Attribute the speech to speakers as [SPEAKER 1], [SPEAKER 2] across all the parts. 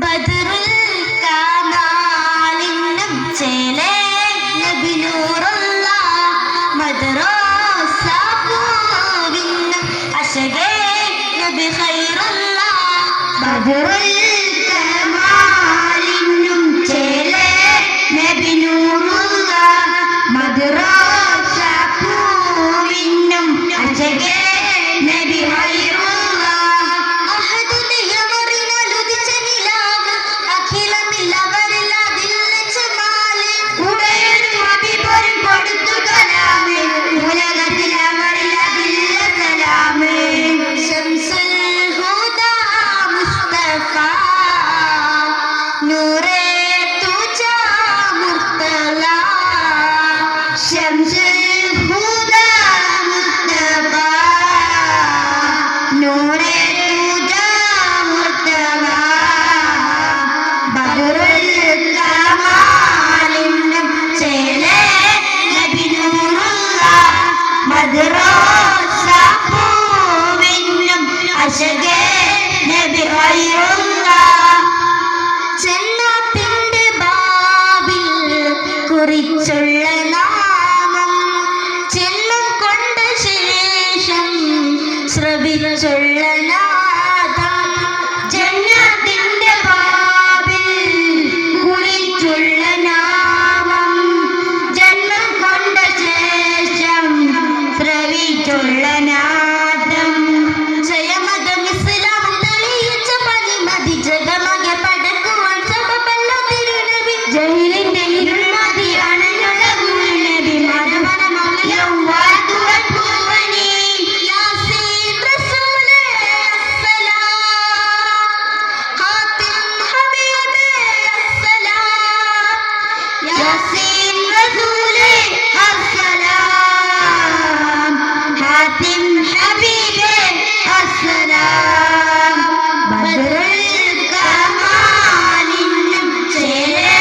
[SPEAKER 1] ബദറുൽ കമാലിനും ചേലേ നബി നൂറുള്ള മദ്റസ പൂവിനും അശകേ നബി ഖൈറുള്ള ബദറുൽ കമാലിനും ചേലേ നബി നൂറുള്ള മദ്റസ പൂവിനും അശകേ നബി ഖൈറുള്ള അഹദുൽ യമറിനാൽ ഉദിച്ച നിലാവ് അഖിലമില്ലവരിൽ അതിൽച്ച് മാല് ഉടയൊരു ഹബീബൊരു കൊടുത്തു കലാമേ ഉലകത്തിൽ അവരിൽ അതില്ല സലാമേ ശംസുൽ ഹുദാ മുസ്തഫ നൂറേ തുജാ മുർത്തല ശംസുൽ ഹുദാ മുസ്തഫ നൂറേ തുജാ മുർത്തല ബദറുൽ കമാലിനും ചേലേ നബി നൂറുള്ള മദ്റസ പൂവിനും അശകേ നബി ഖൈറുള്ള ജന്നത്തിന്റെ ബാബിൽ കുറിച്ചുള്ള നാമം ചെല്ലും കൊണ്ട ശേഷം ശ്രവിച്ചുള്ള നാദം ജന്നത്തിന്റെ ബാബിൽ കുറിച്ചുള്ള നാമം ജന്മം കൊണ്ട ശേഷം ശ്രവിച്ചുള്ള നാദം ജയമതം ഇസ്ലാം തെളിയിച്ച പതിമതി ജഗമകെ പടക്കുവാൻ സബബല്ല തിരുനബി ജഹീലിന്റെ ഇരുൾമതി അണഞ്ഞുള്ള ഗുരുനബി മരമണമൗലിയൗവാതുവൽ ഭുവനി യാസീൻ റസൂലേ അസ്സലാം ഖാതിം ഹബീബേ അസ്സലാം യാസീൻ റസൂലേ അസ്സലാം ഖാതിം ഹബീബേ അസ്സലാം ബദറുൽ കമാലിനും ചേലേ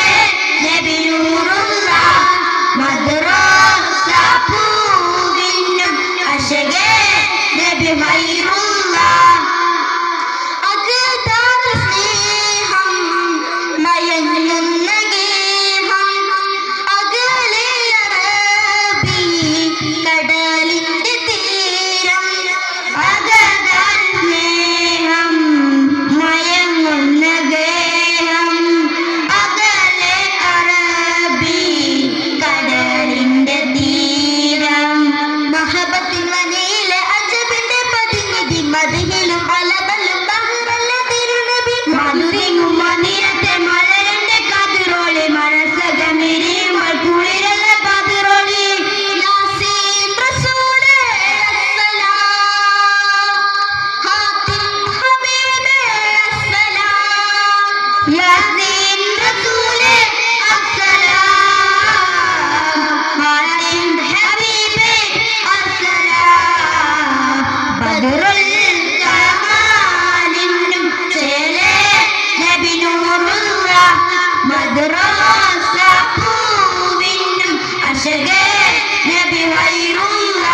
[SPEAKER 1] നബി നൂറുള്ള മദ്റസ പൂവിനും അശകേ നബി ഖൈറുള്ള അകതാര സ്നേഹം മയങ്ങുന്ന ഗേഹം അകലെ അറബി കടലിന്റെ തീരം അകതാര സ്നേഹം മയങ്ങുന്ന ഗേഹം അകലെ അറബി കടലിന്റെ തീരം മഹബത്തിൻ വനയിലെ അജബിന്റെ പ്രതിനിധി മദഹിലും അലബലും ബഹ്റല്ല തിരുനബി മധുരിങ്ങും മണിയത്തെ മലരന്റെ കതിരോളി മനസ്സകമിരിയുമ്പോൾ കുളിരല്ല പതിറോളി യാസീൻ റസൂലേ അസ്സലാം ഖാതിം ഹബീബേ അസ്സലാം യാസീൻ റസൂലേ അസ്സലാം ഖാതിം ഹബീബേ അസ്സലാം ബദറുൽ കമാലിനും ചേലേ നബി നൂറുള്ള മദ്റസ പൂവിനും അശകേ നബി ഖൈറുള്ള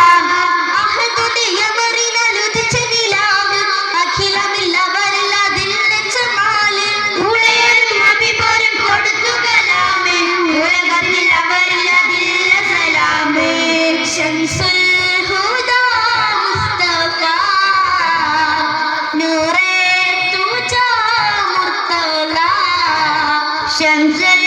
[SPEAKER 1] അഹദുൽ യമറിനാൽ ഉദിച്ച നിലാവ് അഖിലമില്ലവരിൽ അതിൽച്ച് മാല് ഉടയൊരു ഹബീബൊരു കൊടുത്തു കലാമേ ഉലകത്തിൽ അവരിൽ അതില്ല സലാമേ ശംസുൽ ഹുദാ മുസ്തഫ നൂറേ തുജാ മുർത്തല ശംസുൽ